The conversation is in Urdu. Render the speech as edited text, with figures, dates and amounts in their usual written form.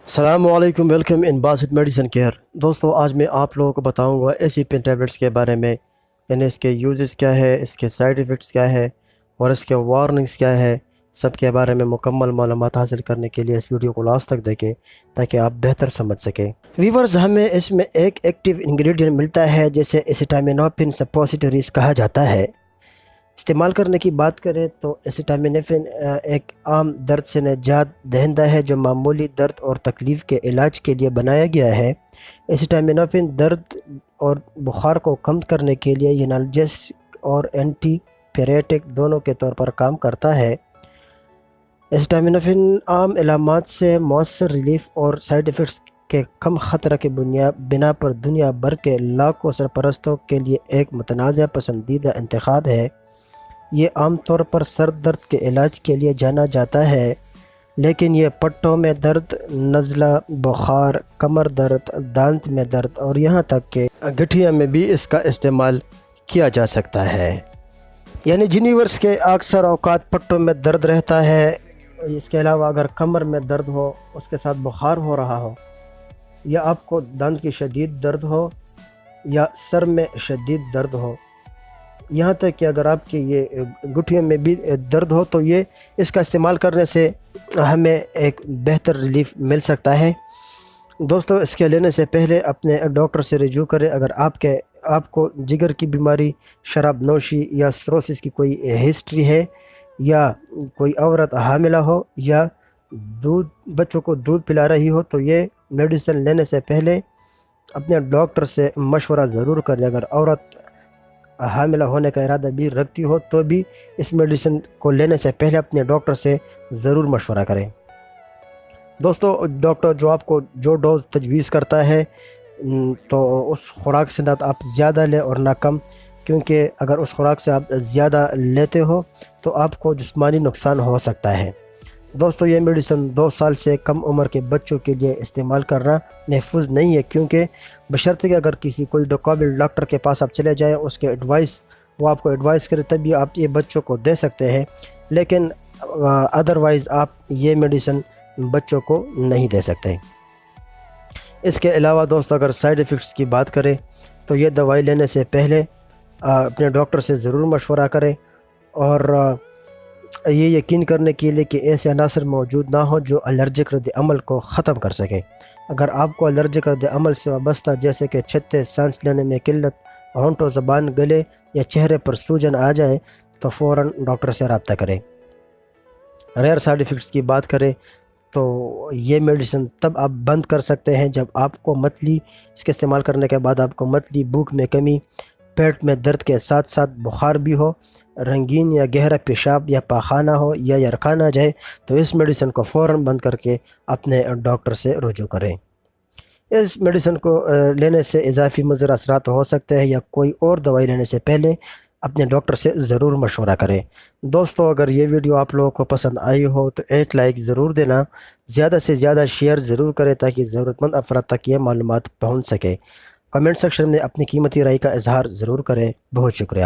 السلام علیکم، welcome in Basit medicine care. دوستو آج میں آپ لوگوں کو بتاؤں گا ایسی پین ٹیبلٹس کے بارے میں، یعنی اس کے یوزز کیا ہے، اس کے سائیڈ ایفیکٹس کیا ہے اور اس کے وارننگز کیا ہے، سب کے بارے میں مکمل معلومات حاصل کرنے کے لیے اس ویڈیو کو لاسٹ تک دیکھیں تاکہ آپ بہتر سمجھ سکیں۔ ویورز، ہمیں اس میں ایک ایکٹیو انگریڈینٹ ملتا ہے جسے ایسیٹامینوفن سپوزیٹریز کہا جاتا ہے۔ استعمال کرنے کی بات کریں تو ایسیٹامینوفن ایک عام درد سے نجات دہندہ ہے جو معمولی درد اور تکلیف کے علاج کے لیے بنایا گیا ہے۔ ایسیٹامینوفن درد اور بخار کو کم کرنے کے لیے ینالجیسک اور اینٹی پیریٹک دونوں کے طور پر کام کرتا ہے۔ ایسیٹامینوفن عام علامات سے مؤثر ریلیف اور سائیڈ ایفیکٹس کے کم خطرہ کے بنا پر دنیا بھر کے لاکھوں سرپرستوں کے لیے ایک متنازع پسندیدہ انتخاب ہے۔ یہ عام طور پر سر درد کے علاج کے لیے جانا جاتا ہے، لیکن یہ پٹھوں میں درد، نزلہ، بخار، کمر درد، دانت میں درد اور یہاں تک کہ گٹھیا میں بھی اس کا استعمال کیا جا سکتا ہے۔ یعنی جنیورس کے اکثر اوقات پٹھوں میں درد رہتا ہے۔ اس کے علاوہ اگر کمر میں درد ہو، اس کے ساتھ بخار ہو رہا ہو، یا آپ کو دانت کی شدید درد ہو یا سر میں شدید درد ہو، یہاں تک کہ اگر آپ کے یہ گٹھیوں میں بھی درد ہو، تو یہ اس کا استعمال کرنے سے ہمیں ایک بہتر ریلیف مل سکتا ہے۔ دوستو، اس کے لینے سے پہلے اپنے ڈاکٹر سے رجوع کریں۔ اگر آپ کو جگر کی بیماری، شراب نوشی یا سروسس کی کوئی ہسٹری ہے، یا کوئی عورت حاملہ ہو، یا بچوں کو دودھ پلا رہی ہو، تو یہ میڈیسن لینے سے پہلے اپنے ڈاکٹر سے مشورہ ضرور کریں۔ اگر عورت حاملہ ہونے کا ارادہ بھی رکھتی ہو تو بھی اس میڈیسن کو لینے سے پہلے اپنے ڈاکٹر سے ضرور مشورہ کریں۔ دوستو، ڈاکٹر جو آپ کو جو ڈوز تجویز کرتا ہے تو اس خوراک سے نہ آپ زیادہ لیں اور نہ کم، کیونکہ اگر اس خوراک سے آپ زیادہ لیتے ہو تو آپ کو جسمانی نقصان ہو سکتا ہے۔ دوستو، یہ میڈیسن 2 سال سے کم عمر کے بچوں کے لیے استعمال کرنا محفوظ نہیں ہے، کیونکہ بشرطیکہ اگر کوئی قابل ڈاکٹر کے پاس آپ چلے جائیں، اس کے وہ آپ کو ایڈوائز کرے تبھی آپ یہ بچوں کو دے سکتے ہیں، لیکن ادروائز آپ یہ میڈیسن بچوں کو نہیں دے سکتے۔ اس کے علاوہ دوستو، اگر سائیڈ ایفیکٹس کی بات کریں تو یہ دوائی لینے سے پہلے اپنے ڈاکٹر سے ضرور مشورہ کریں، اور یہ یقین کرنے کے لیے کہ ایسے عناصر موجود نہ ہوں جو الرجک رد عمل کو ختم کر سکیں۔ اگر آپ کو الرجک رد عمل سے وابستہ جیسے کہ چھتے، سانس لینے میں قلت، ہونٹوں، زبان، گلے یا چہرے پر سوجن آ جائے تو فوراً ڈاکٹر سے رابطہ کریں۔ ریئر سائیڈ ایفیکٹس کی بات کریں تو یہ میڈیسن تب آپ بند کر سکتے ہیں جب آپ کو اس کے استعمال کرنے کے بعد آپ کو متلی، بھوک میں کمی، پیٹ میں درد کے ساتھ ساتھ بخار بھی ہو، رنگین یا گہرا پیشاب یا پاخانہ ہو یا یرقان آ جائے، تو اس میڈیسن کو فوراً بند کر کے اپنے ڈاکٹر سے رجوع کریں۔ اس میڈیسن کو لینے سے اضافی مضر اثرات ہو سکتے ہیں، یا کوئی اور دوائی لینے سے پہلے اپنے ڈاکٹر سے ضرور مشورہ کریں۔ دوستو، اگر یہ ویڈیو آپ لوگوں کو پسند آئی ہو تو ایک لائک ضرور دینا، زیادہ سے زیادہ شیئر ضرور کریں تاکہ ضرورت مند افراد تک یہ معلومات پہنچ سکے۔ کمنٹ سیکشن میں اپنی قیمتی رائے کا اظہار ضرور کریں۔ بہت شکریہ۔